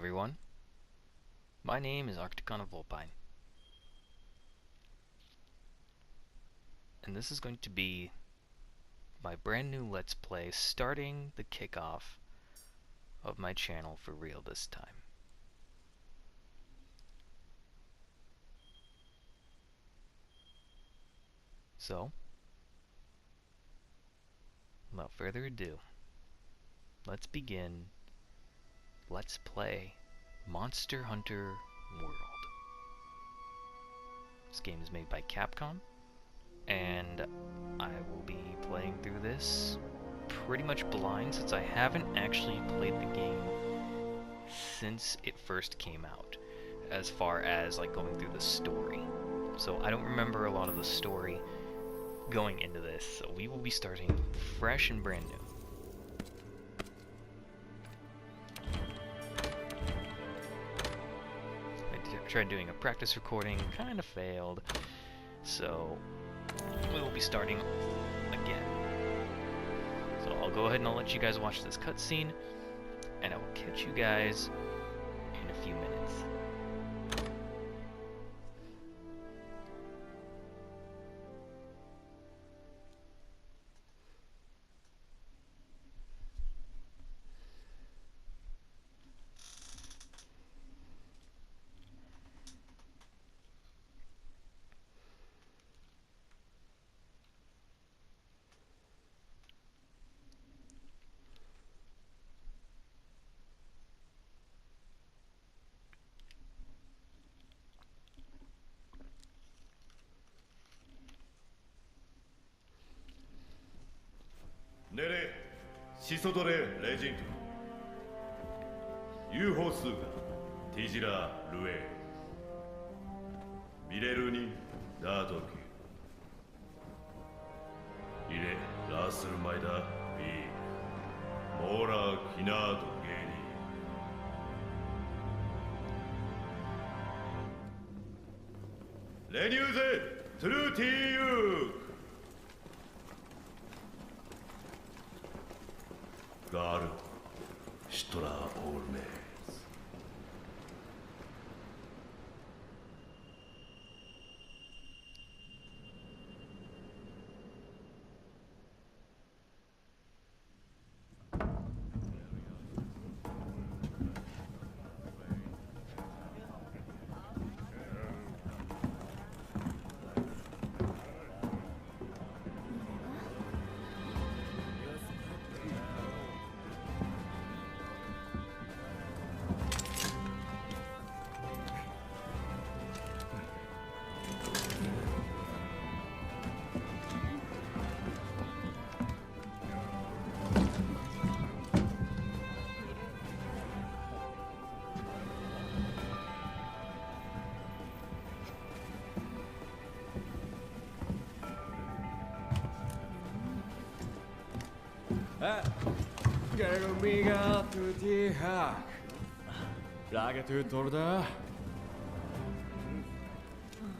everyone. My name is Arcticon of Volpine. And this is going to be my brand new Let's Play, starting the kickoff of my channel for real this time. So, without further ado, let's begin Let's Play Monster Hunter World. This game is made by CAPCOM, and I will be playing through this pretty much blind since I haven't actually played the game since it first came out, as far as like going through the story. So I don't remember a lot of the story going into this, so we will be starting fresh and brand new. I tried doing a practice recording, kind of failed, so we will be starting again. So I'll go ahead and I'll let you guys watch this cutscene, and I will catch you guys in a few minutes. 내래 시소돌의 레진드 유호스가 디지라 루에 미레루니 나도기 이레 라스르마이다 비 모라 기나도게니 레뉴제 트루티유 가르 시토라 올메스 Garumiga tutti hack. Laga tu torda.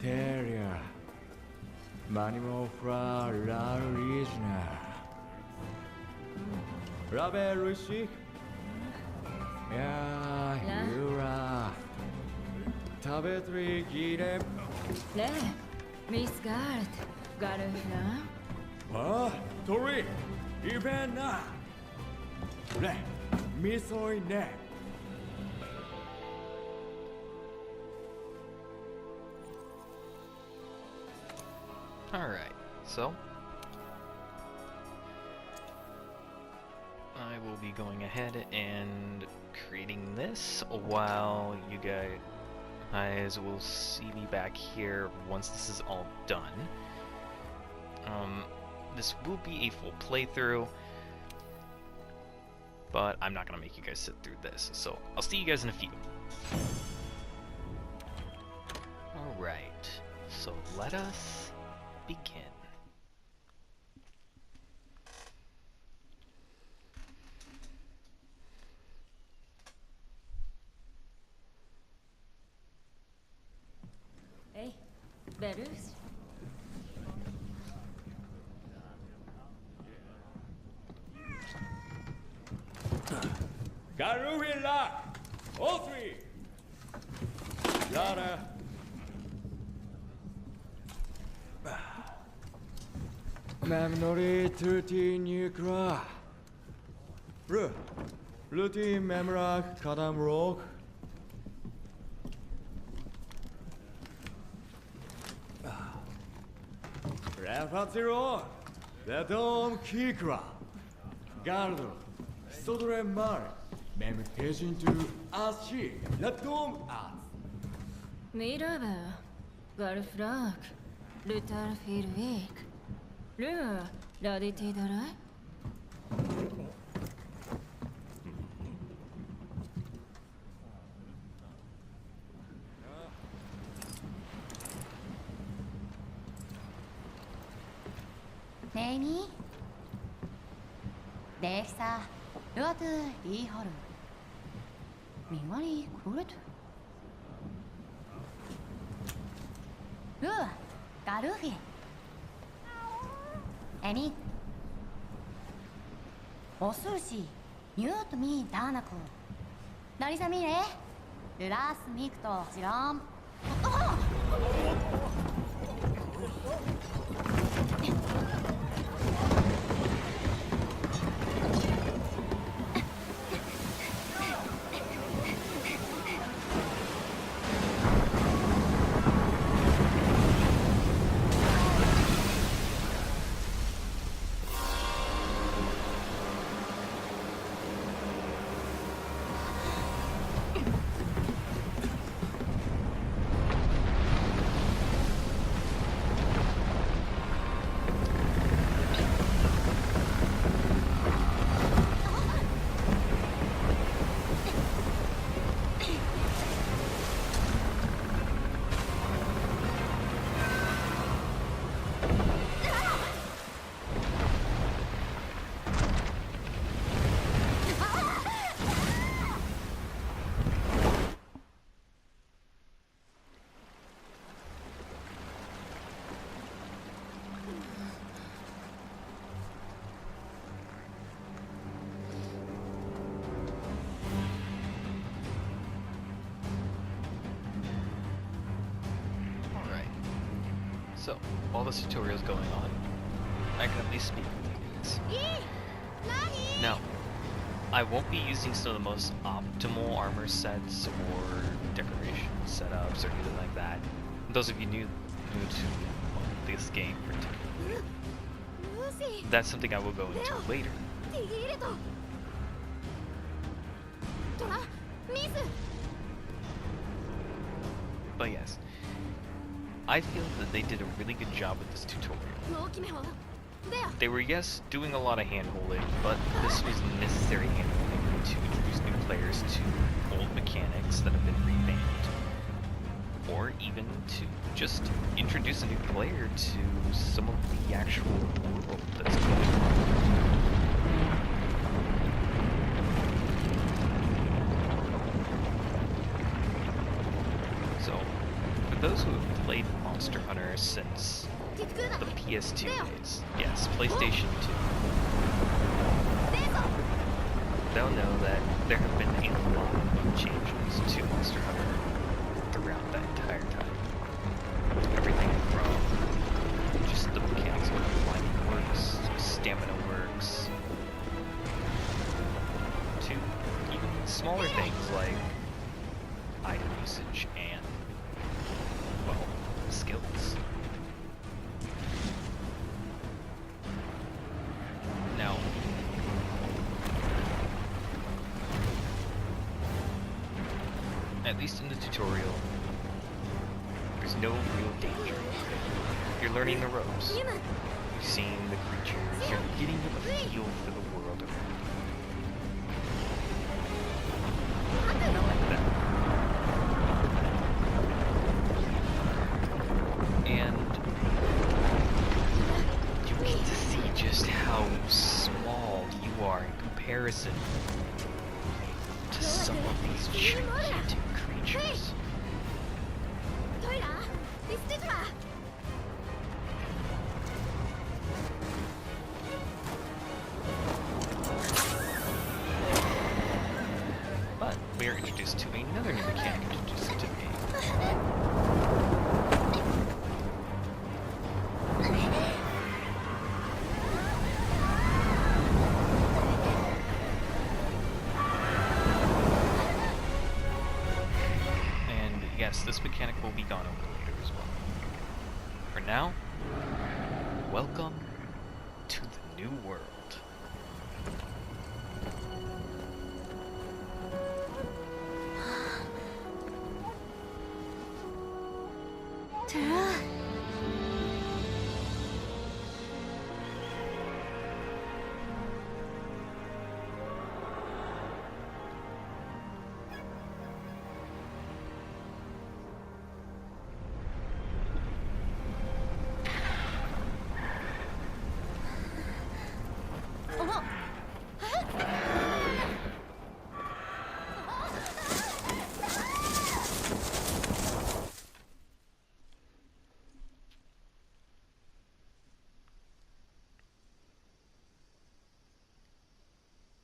Terrier. Manimo fra la origina. Rabe Rishi. Ya, Yura. Tabetri gire. 네, 미스 가르트, 가르나? 아, 도리. 이벤나. 네, 미소이네. Alright, so I will be going ahead and creating this while you guys will see me back here once this is all done. This will be a full playthrough, but I'm not going to make you guys sit through this, so I'll see you guys in a few. Alright, so let us begin. Hey, Berus? Garuhila! All three. Louder. Memory 13 Nucra. Routine Memorak Kadam Rock. Refaziron. Vedom Kikra. Gardo. Sodre Mar. Memcation to Ashi. Latom As. Miraba. Garfrak. Lutar Firvik. Lua. Raditi Darai. 네이니 넥사 루아트 리허르 미마리 그레트 루아 가르히 애니 오수시 뉴트 미 다나코 나리사미레 르라스 미크토 지럼 So, while this tutorial is going on, I can at least speak with you guys. Now, I won't be using some of the most optimal armor sets or decoration setups or anything like that. Those of you new to this game particularly, that's something I will go into later. But yes, I feel that they did a really good job with this tutorial. They were, yes, doing a lot of hand-holding, but this was necessary hand-holding to introduce new players to old mechanics that have been revamped. Or even to just introduce a new player to some of the actual world that's going on. So, for those who have played Monster Hunter since the PS2 days, yes, PlayStation 2, they'll know that there have been a lot of changes to Monster Hunter throughout that entire time. Everything from just the mechanics of fighting works, stamina works, to even smaller things like item usage and, well, skills. Now, at least in the tutorial, there's no real danger. You're learning the ropes. You're seeing the creatures. You're getting a feel for the world around you. And I like that. And you get to see just how small you are in comparison to some of these gigantic creatures. But we are introduced to another new mechanic introduced to the game. And yes, this mechanic will be gone over later as well. For now, welcome to the new world.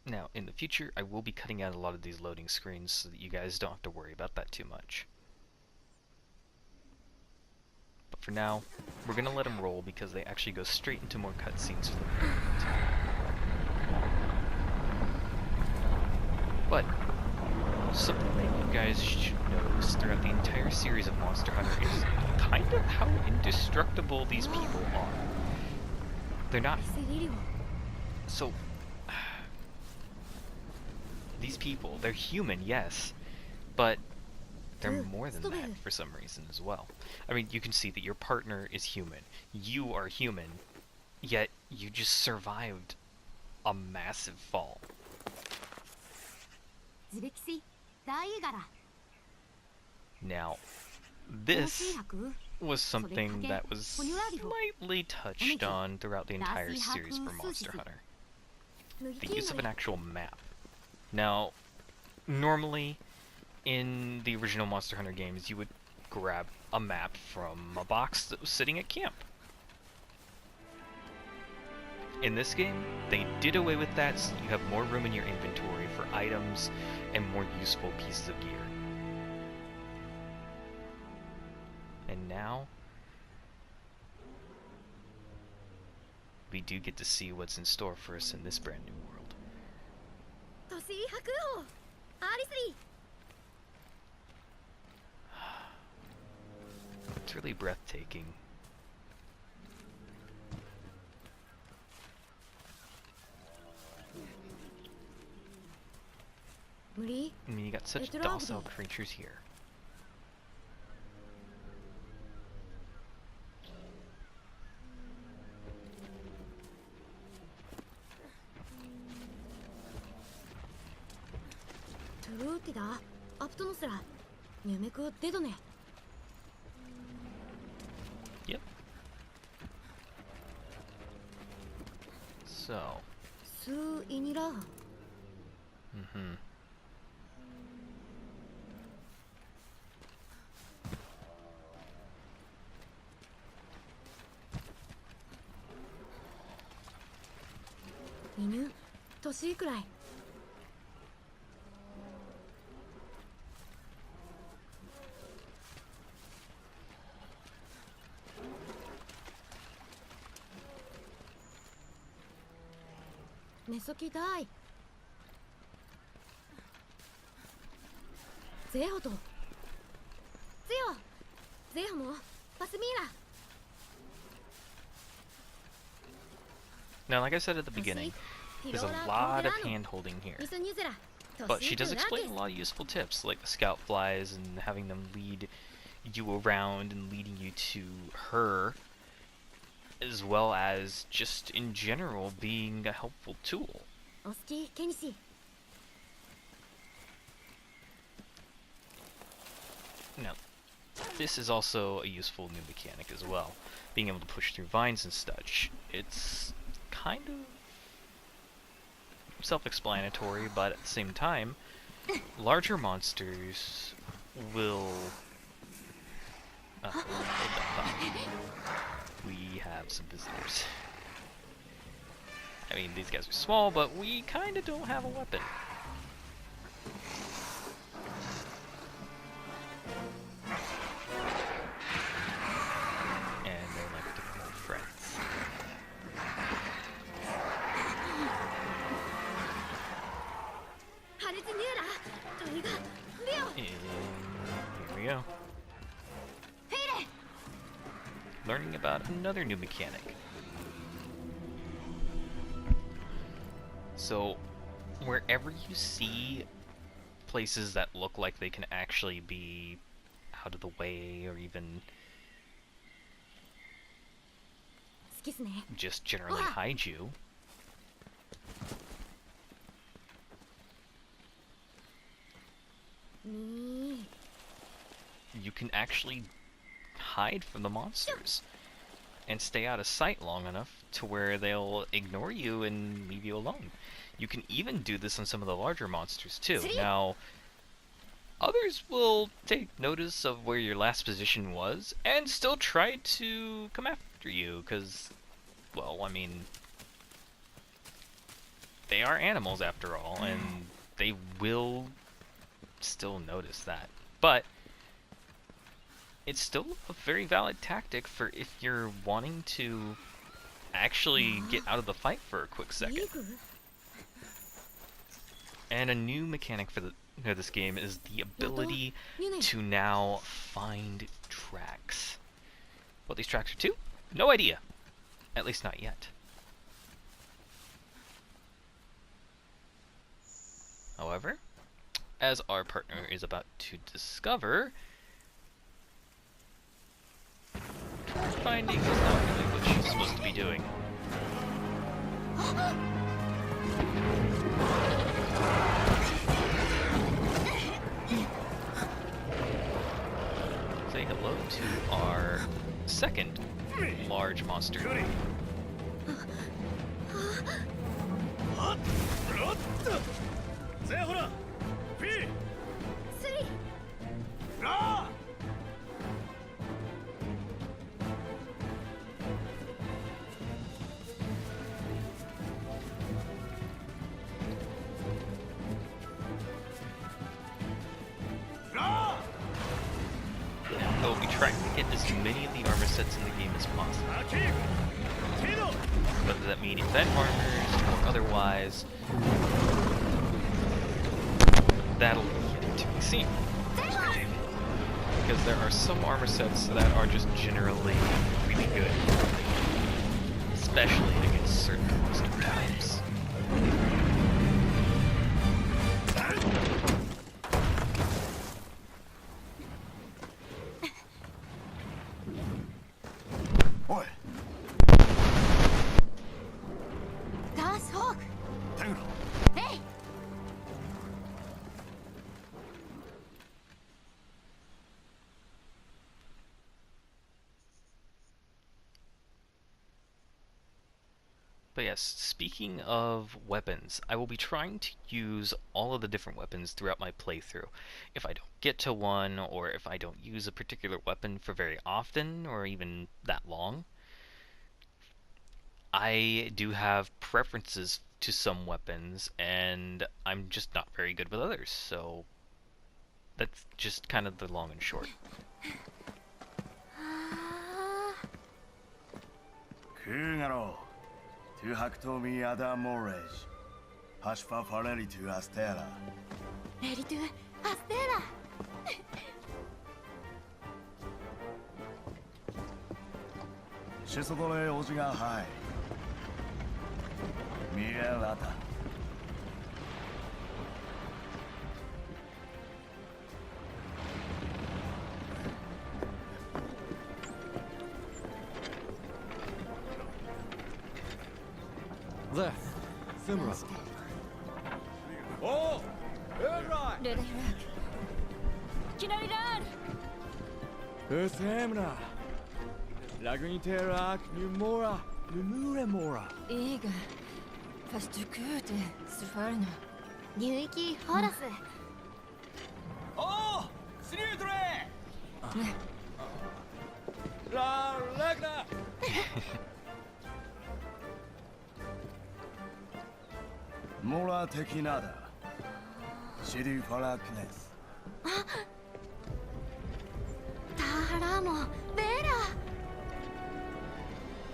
Now, in the future, I will be cutting out a lot of these loading screens so that you guys don't have to worry about that too much. But for now, we're going to let them roll because they actually go straight into more cutscenes for the moment. But something that you guys should notice throughout the entire series of Monster Hunter is kind of how indestructible these people are. They're not... So... These people, they're human, yes, but they're more than that for some reason as well. I mean, you can see that your partner is human. You are human, yet you just survived a massive fall. Now, this was something that was slightly touched on throughout the entire series for Monster Hunter. The use of an actual map. Now, normally, in the original Monster Hunter games, you would grab a map from a box that was sitting at camp. In this game, they did away with that, so you have more room in your inventory for items and more useful pieces of gear. And now, we do get to see what's in store for us in this brand new world. It's really breathtaking. I mean, you got such docile creatures here. Yep. So. Mm-hmm. Now, like I said at the beginning, there's a lot of hand-holding here. But she does explain a lot of useful tips, like the scout flies and having them lead you around and leading you to her, as well as just in general being a helpful tool. Now, this is also a useful new mechanic as well, being able to push through vines and such. It's kind of self-explanatory, but at the same time, larger monsters will... we have some visitors. I mean, these guys are small, but we kind of don't have a weapon. learning about another new mechanic. So, wherever you see places that look like they can actually be out of the way, or even just generally hide you, you can actually hide from the monsters and stay out of sight long enough to where they'll ignore you and leave you alone. You can even do this on some of the larger monsters too. Now, others will take notice of where your last position was and still try to come after you, because, well, I mean, they are animals after all, and they will still notice that. But it's still a very valid tactic for if you're wanting to actually get out of the fight for a quick second. And a new mechanic for this game is the ability to now find tracks. What these tracks are to? No idea. At least not yet. However, as our partner is about to discover, track finding is not really what she's supposed to be doing. Say hello to our second large monster. We'll be trying to get as many of the armor sets in the game as possible. Whether that mean event armors or otherwise, that'll be to be seen. Because there are some armor sets that are just generally really good, especially against certain monster types. But yes, speaking of weapons, I will be trying to use all of the different weapons throughout my playthrough. If I don't get to one, or if I don't use a particular weapon for very often, or even that long, I do have preferences to some weapons, and I'm just not very good with others, so that's just kind of the long and short. Tu hacto mi ada mores. Hashfa fareli tu astera. Ready to Astera. Shisodore ojiga hai. Mirelata. There, Thimra. Oh, right. Ready, rock. Kinariran! Thimra. Laguniterak, Numora, Numuremora. Ega. Fast du kute, Sufarno. 流域ホラス Oh, Snudre! La Lagna! Mora tekinada. Shiri faraknes. タハラモベ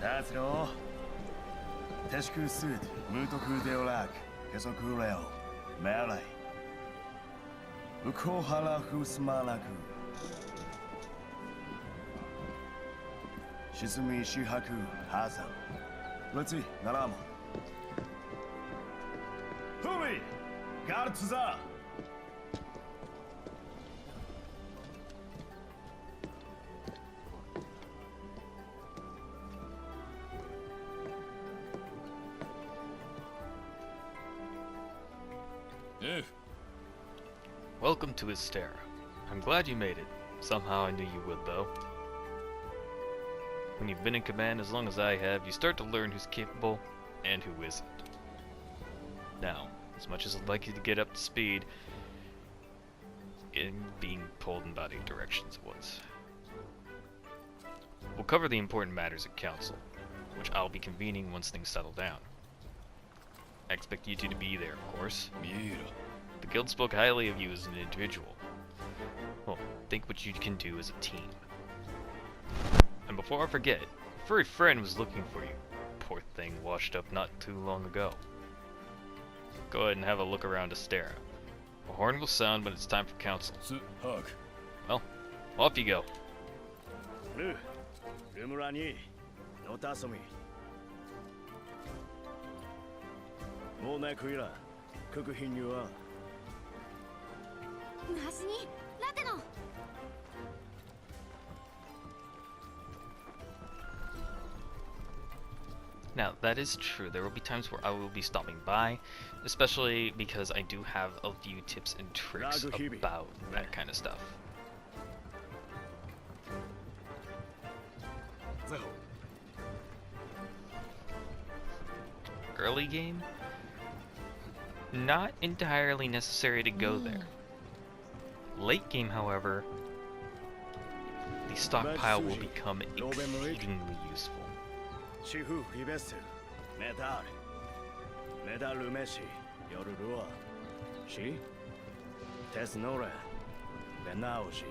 ラ That's all. Teshku sud, mutoku deolak, kesokureo, melee. Ukohara husmanaku. Shizumi Shihaku Hazan. Let's see, Naramo. Humi! Gartza! Welcome to Astera. I'm glad you made it. Somehow I knew you would, though. When you've been in command as long as I have, you start to learn who's capable and who isn't. Now, as much as I'd like you to get up to speed, in being pulled in about 8 directions at once. We'll cover the important matters at Council, which I'll be convening once things settle down. I expect you two to be there, of course. The guild spoke highly of you as an individual. Well, think what you can do as a team. And before I forget, a furry friend was looking for you. Poor thing washed up not too long ago. Go ahead and have a look around Astera. A horn will sound when it's time for council. Well, off you go. Now, that is true. There will be times where I will be stopping by, especially because I do have a few tips and tricks about that kind of stuff. Early game? Not entirely necessary to go there. Late game, however, the stockpile will become exceedingly useful. Shihu Ibesu, Medal. Medal Lumeshi, Yorua. She? Tesnora. Benaoshi.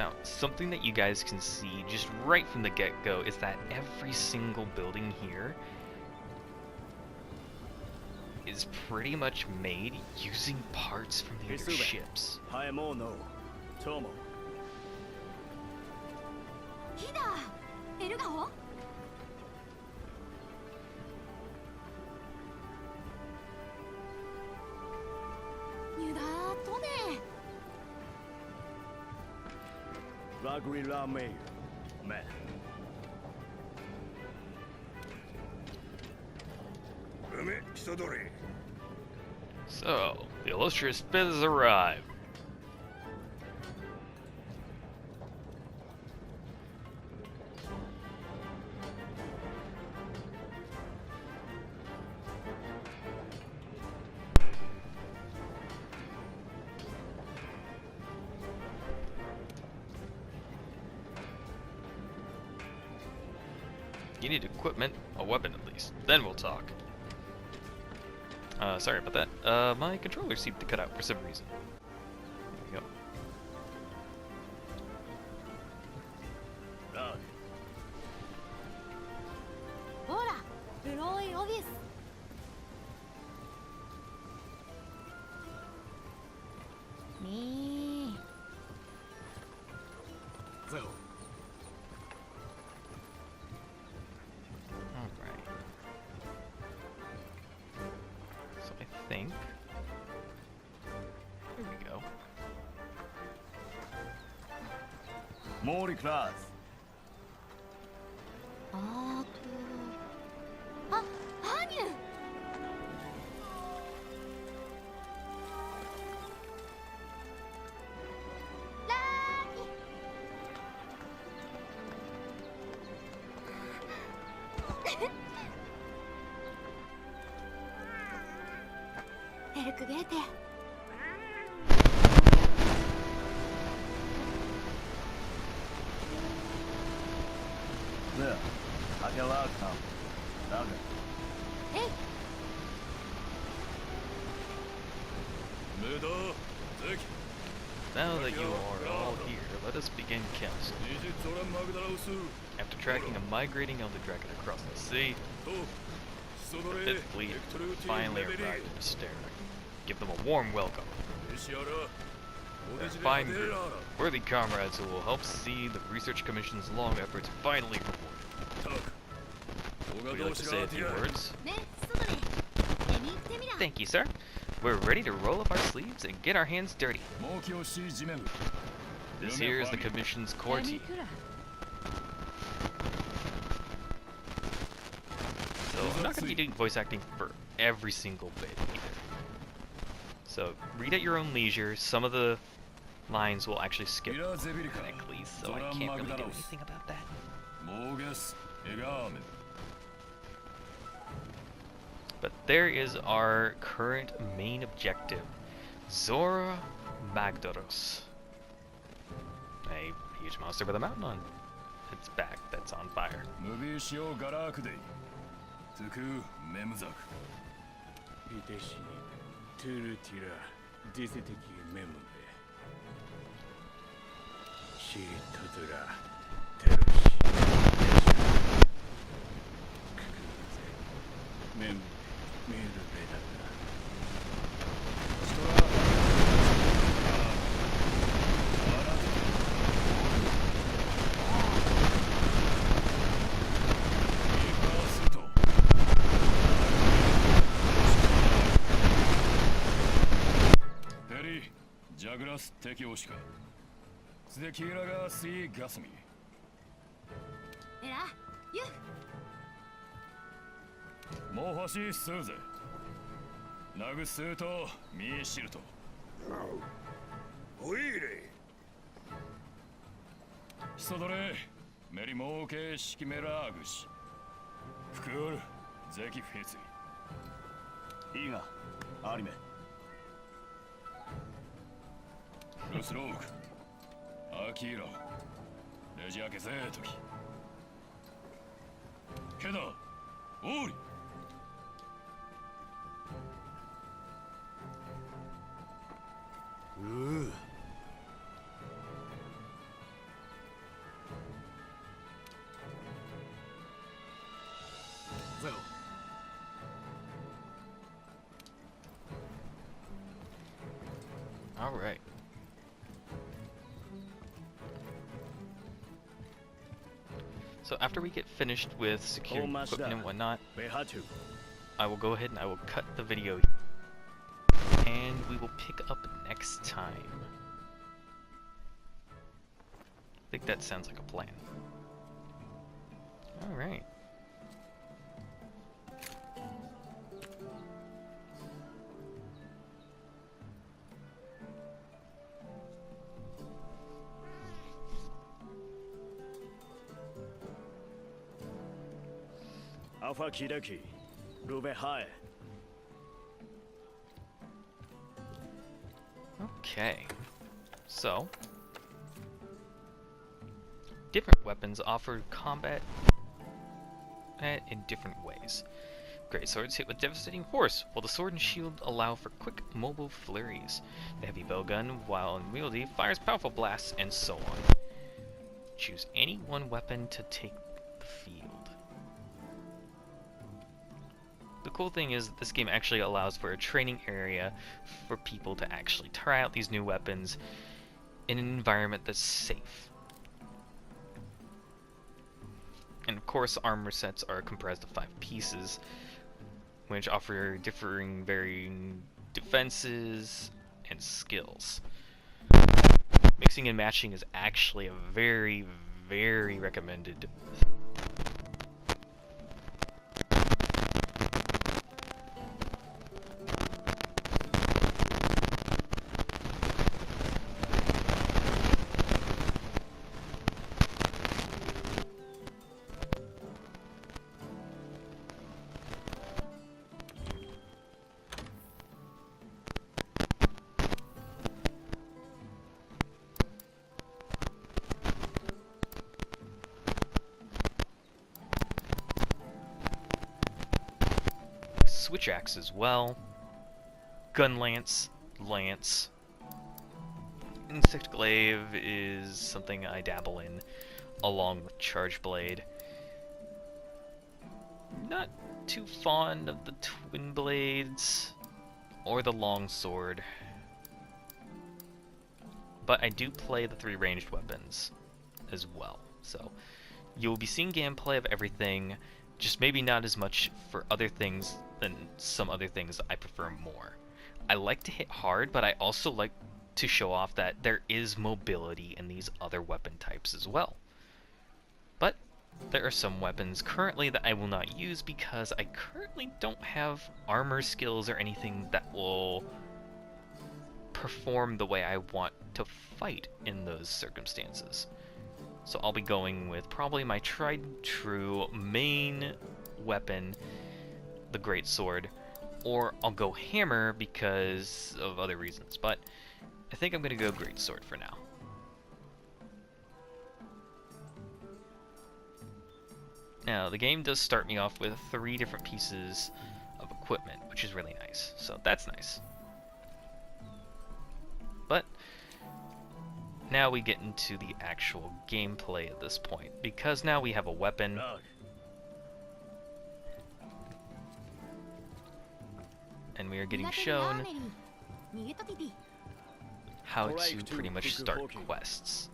Now, something that you guys can see just right from the get-go is that every single building here is pretty much made using parts from the other ships. Haemono. Tomo. Ragri Rame. Man. So, the illustrious Fifth has arrived. You need equipment, a weapon at least. Then we'll talk. Sorry about that. My controller seemed to cut out for some reason. There we go. Alright. So I think... Here we go. Mori class. There. I can loud come. Louder. Now that you are all here, let us begin council. After tracking a migrating elder dragon across the sea, the Fifth Fleet finally arrived in Astera. Give them a warm welcome. They're a fine group, worthy comrades who will help see the Research Commission's long efforts finally rewarded. Would you like to say a few words? ね、外で手に行ってみら。 Thank you, sir. We're ready to roll up our sleeves and get our hands dirty. This here is the Commission's core team. So I'm not going to be doing voice acting for every single bit either. So read at your own leisure. Some of the lines will actually skip automatically, so I can't really do anything about that. But there is our current main objective, Zora Magdaros. A huge monster with a mountain on its back that's on fire. いてしにトゥルティラディセテキメムベシートドラテルシククゼメムメルベダジャグラス適応しかスデキーラガースイガスミえら、ユフ。もう欲しいスーゼナグスーとミーシルトおいれヒソドレメリモーケシキメラーグシフクールゼキフィツいいがアニメルスロークアキーラレジアケゼートキケダオーリゼロ All right. So after we get finished with securing equipment and whatnot, I will go ahead and I will cut the video and we will pick up next time. I think that sounds like a plan. All right. Alpha Kidaki, Rube High. Okay, so different weapons offer combat in different ways. Great swords hit with devastating force, while the sword and shield allow for quick, mobile flurries. The heavy bow gun, while unwieldy, fires powerful blasts, and so on. Choose any one weapon to take the field. The cool thing is that this game actually allows for a training area for people to actually try out these new weapons in an environment that's safe. And of course, armor sets are comprised of 5 pieces, which offer differing varying defenses and skills. Mixing and matching is actually a very, very recommended. Switch axe as well, gun lance, lance. Insect glaive is something I dabble in, along with charge blade. Not too fond of the twin blades or the long sword. but I do play the 3 ranged weapons as well. So you'll be seeing gameplay of everything, just maybe not as much for other things than some other things I prefer more. I like to hit hard, but I also like to show off that there is mobility in these other weapon types as well. But there are some weapons currently that I will not use because I currently don't have armor skills or anything that will perform the way I want to fight in those circumstances. So I'll be going with probably my tried and true main weapon, the greatsword, or I'll go hammer because of other reasons, but I think I'm going to go greatsword for now. Now, the game does start me off with 3 different pieces of equipment, which is really nice, so that's nice. But now we get into the actual gameplay at this point, because now we have a weapon. And we are getting shown how to pretty much start quests.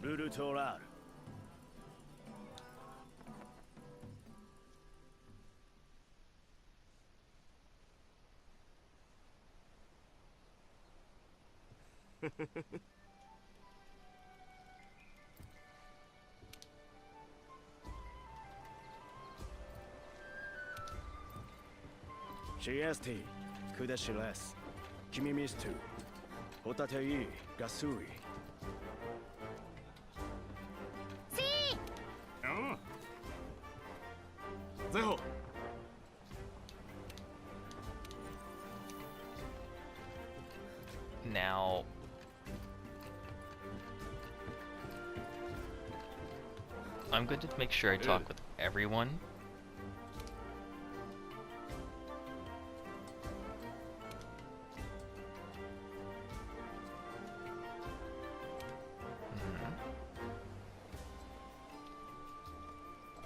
GST, Kudashiles, Kimimistu, Hotatei, Gasui. Zeho! Now, I'm going to make sure I talk with everyone.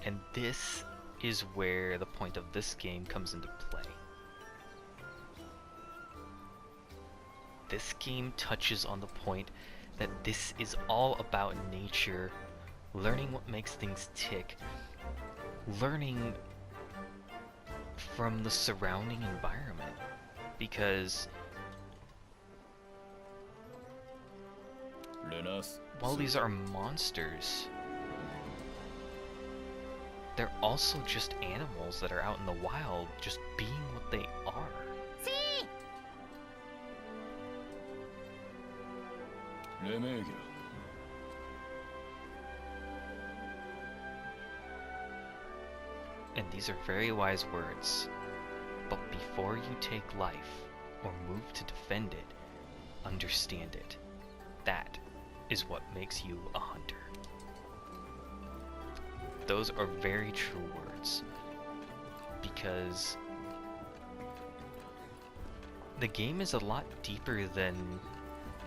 And this is where the point of this game comes into play. This game touches on the point that this is all about nature, learning what makes things tick, learning from the surrounding environment, because while these are monsters, they're also just animals that are out in the wild, just being what they are. And these are very wise words. But before you take life, or move to defend it, understand it. That is what makes you a hunter. Those are very true words. Because the game is a lot deeper than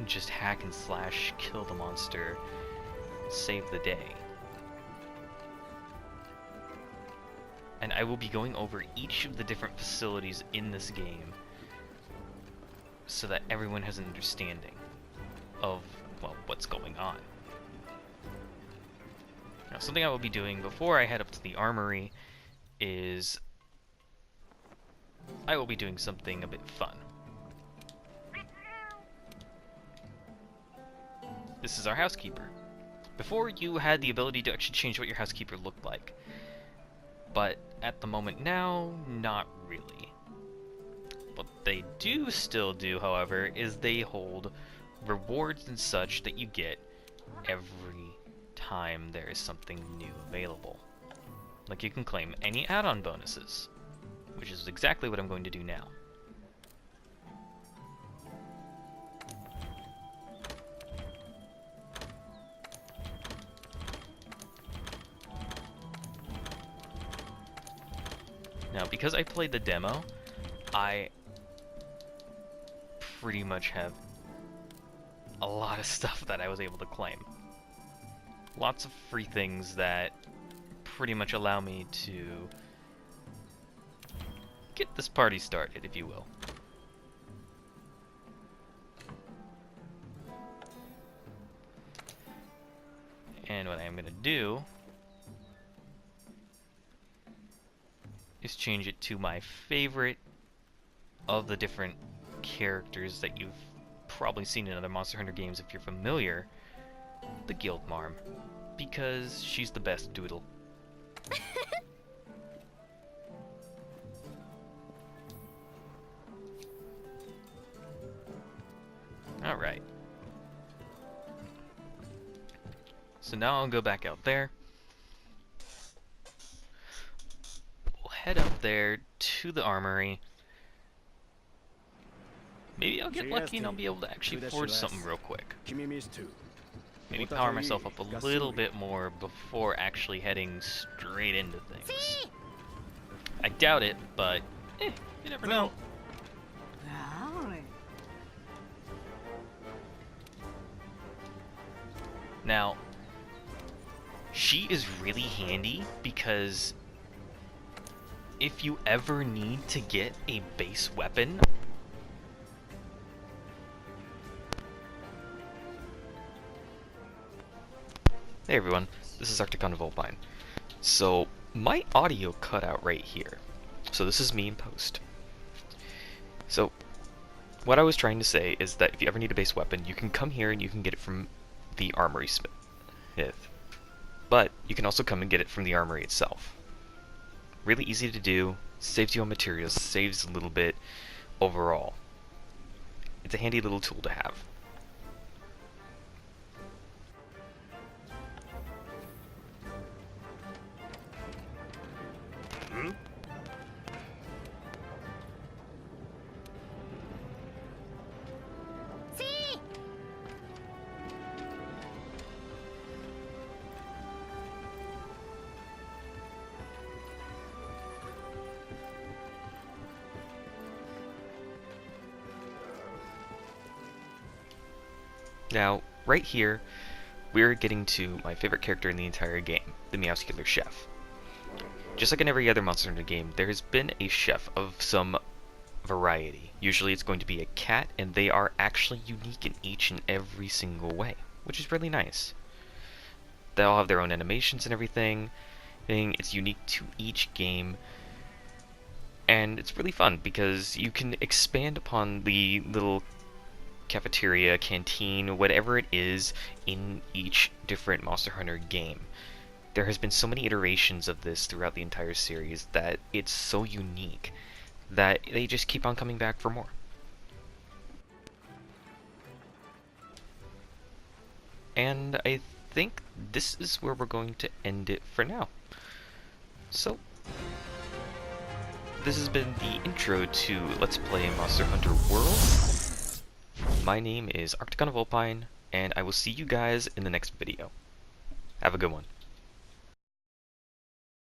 just hack and slash, kill the monster, save the day. And I will be going over each of the different facilities in this game so that everyone has an understanding of, well, what's going on. Now, something I will be doing before I head up to the armory is I will be doing something a bit fun. This is our housekeeper. Before, you had the ability to actually change what your housekeeper looked like. But at the moment now, not really. What they do still do, however, is they hold rewards and such that you get every time there is something new available. Like you can claim any add-on bonuses, which is exactly what I'm going to do now. Now, because I played the demo, I pretty much have a lot of stuff that I was able to claim. Lots of free things that pretty much allow me to get this party started, if you will. And what I'm going to do is change it to my favorite of the different characters that you've probably seen in other Monster Hunter games if you're familiar, the Guild Marm, because she's the best doodle. Alright. So now I'll go back out there. We'll head up there to the armory. Maybe I'll get lucky and I'll be able to actually forge something real quick. Maybe power myself up a little bit more before actually heading straight into things. I doubt it, but you never know. Now, she is really handy because if you ever need to get a base weapon, hey everyone, this is Arctic on Volpine. So, my audio cut out right here. So this is me in post. So, what I was trying to say is that if you ever need a base weapon, you can come here and you can get it from the armory smith. But you can also come and get it from the armory itself. Really easy to do, saves you on materials, saves a little bit overall. It's a handy little tool to have. Now, right here, we're getting to my favorite character in the entire game, the Meowscular Chef. Just like in every other Monster Hunter game, there has been a chef of some variety. Usually it's going to be a cat, and they are actually unique in each and every single way, which is really nice. They all have their own animations and everything. It's unique to each game, and it's really fun because you can expand upon the little cafeteria, canteen, whatever it is in each different Monster Hunter game. There has been so many iterations of this throughout the entire series that it's so unique that they just keep on coming back for more. And I think this is where we're going to end it for now. So, this has been the intro to Let's Play Monster Hunter World. My name is Arctic on Volpine, and I will see you guys in the next video. Have a good one.